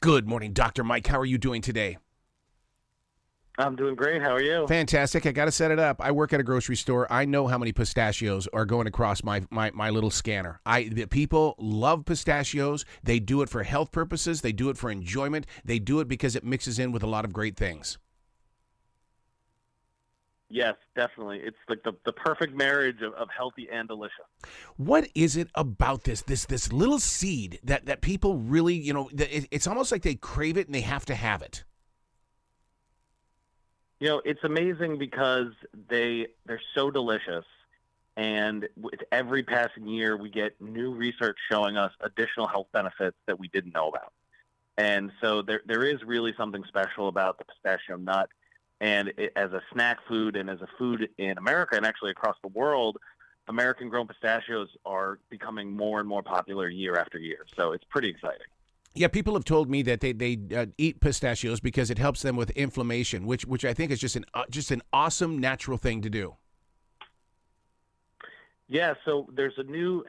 Good morning, Dr. Mike. How are you doing today? I'm doing great. How are you? Fantastic. I got to set it up. I work at a grocery store. I know how many pistachios are going across my little scanner. The people love pistachios. They do it for health purposes. They do it for enjoyment. They do it because it mixes in with a lot of great things. Yes, definitely. It's like the perfect marriage of healthy and delicious. What is it about this little seed that people really, it's almost like they crave it and they have to have it. It's amazing because they're so delicious, and with every passing year, we get new research showing us additional health benefits that we didn't know about. And so there is really something special about the pistachio nut. And as a snack food and as a food in America and actually across the world, American-grown pistachios are becoming more and more popular year after year. So it's pretty exciting. Yeah, people have told me that they eat pistachios because it helps them with inflammation, which I think is just an awesome natural thing to do. Yeah, so there's a new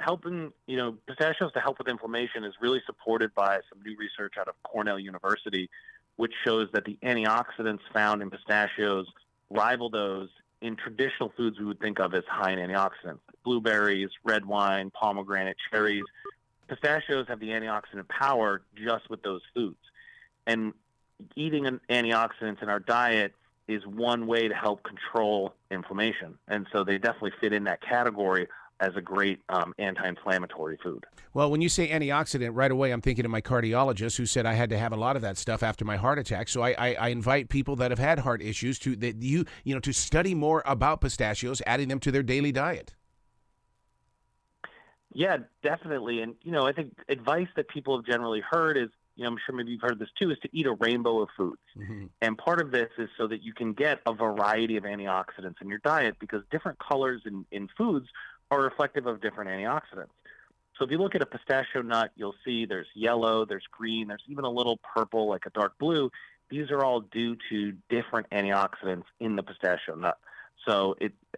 pistachios to help with inflammation is really supported by some new research out of Cornell University, which shows that the antioxidants found in pistachios rival those in traditional foods we would think of as high in antioxidants. Blueberries, red wine, pomegranate, cherries. Pistachios have the antioxidant power just with those foods. And eating antioxidants in our diet is one way to help control inflammation. And so they definitely fit in that category as a great anti-inflammatory food. Well, when you say antioxidant, right away I'm thinking of my cardiologist who said I had to have a lot of that stuff after my heart attack. So I invite people that have had heart issues to study more about pistachios, adding them to their daily diet. Yeah, definitely. And, I think advice that people have generally heard is, I'm sure maybe you've heard this too, is to eat a rainbow of foods. Mm-hmm. And part of this is so that you can get a variety of antioxidants in your diet because different colors in foods are reflective of different antioxidants. So if you look at a pistachio nut, you'll see there's yellow, there's green, there's even a little purple, like a dark blue. These are all due to different antioxidants in the pistachio nut. So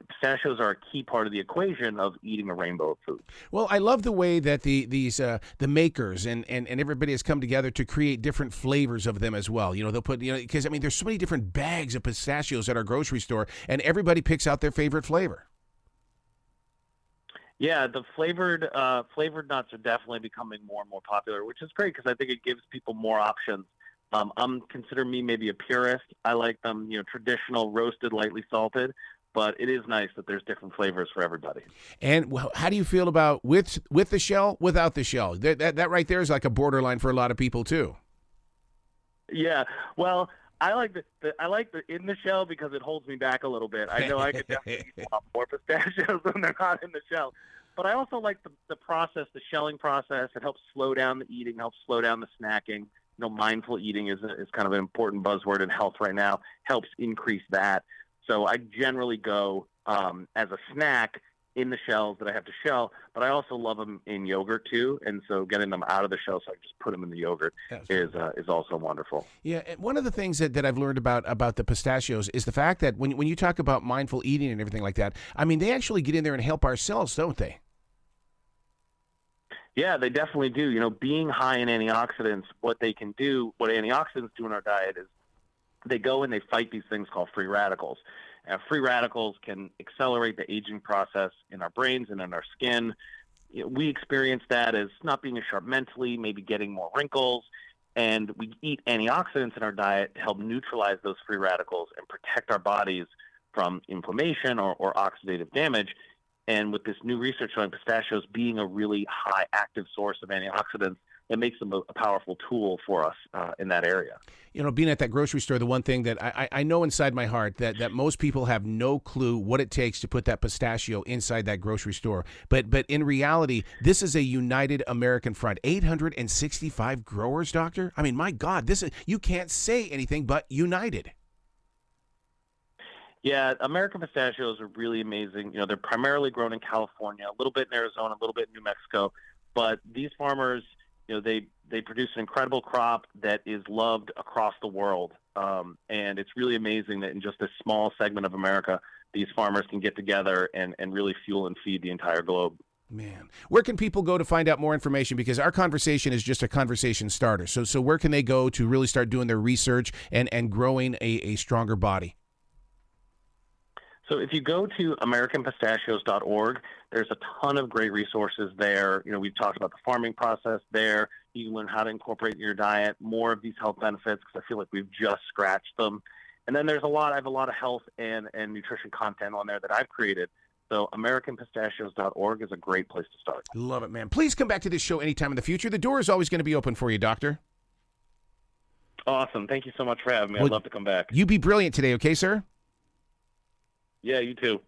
pistachios are a key part of the equation of eating a rainbow of food. Well, I love the way that the makers and everybody has come together to create different flavors of them as well. They'll put, because there's so many different bags of pistachios at our grocery store, and everybody picks out their favorite flavor. Yeah, the flavored nuts are definitely becoming more and more popular, which is great because I think it gives people more options. Consider me maybe a purist. I like them, traditional, roasted, lightly salted. But it is nice that there's different flavors for everybody. And how do you feel about with the shell, without the shell? That right there is like a borderline for a lot of people too. Yeah, well, I like the in the shell because it holds me back a little bit. I know I could definitely eat a lot more pistachios when they're not in the shell. But I also like the process, the shelling process. It helps slow down the eating, helps slow down the snacking. Mindful eating is kind of an important buzzword in health right now. Helps increase that. So I generally go as a snack in the shells that I have to shell, but I also love them in yogurt too. And so getting them out of the shell so I can just put them in the yogurt is also wonderful. Yeah, and one of the things that I've learned about the pistachios is the fact that when you talk about mindful eating and everything like that, they actually get in there and help our cells, don't they? Yeah, they definitely do. Being high in antioxidants, what antioxidants do in our diet is they go and they fight these things called free radicals. Free radicals can accelerate the aging process in our brains and in our skin. We experience that as not being as sharp mentally, maybe getting more wrinkles, and we eat antioxidants in our diet to help neutralize those free radicals and protect our bodies from inflammation or oxidative damage. And with this new research showing pistachios being a really high active source of antioxidants, it makes them a powerful tool for us in that area. Being at that grocery store, the one thing that I know inside my heart that most people have no clue what it takes to put that pistachio inside that grocery store. But in reality, this is a united American front. 865 growers, Doctor? My God, you can't say anything but united. Yeah, American pistachios are really amazing. They're primarily grown in California, a little bit in Arizona, a little bit in New Mexico. But these farmers, they produce an incredible crop that is loved across the world. And it's really amazing that in just this small segment of America, these farmers can get together and really fuel and feed the entire globe. Man, where can people go to find out more information? Because our conversation is just a conversation starter. So where can they go to really start doing their research and growing a stronger body? So if you go to AmericanPistachios.org, there's a ton of great resources there. You know, we've talked about the farming process there. You can learn how to incorporate in your diet more of these health benefits, because I feel like we've just scratched them. And then I have a lot of health and nutrition content on there that I've created. So AmericanPistachios.org is a great place to start. Love it, man. Please come back to this show anytime in the future. The door is always going to be open for you, Doctor. Awesome. Thank you so much for having me. Well, I'd love to come back. You be brilliant today, okay, sir? Yeah, you too.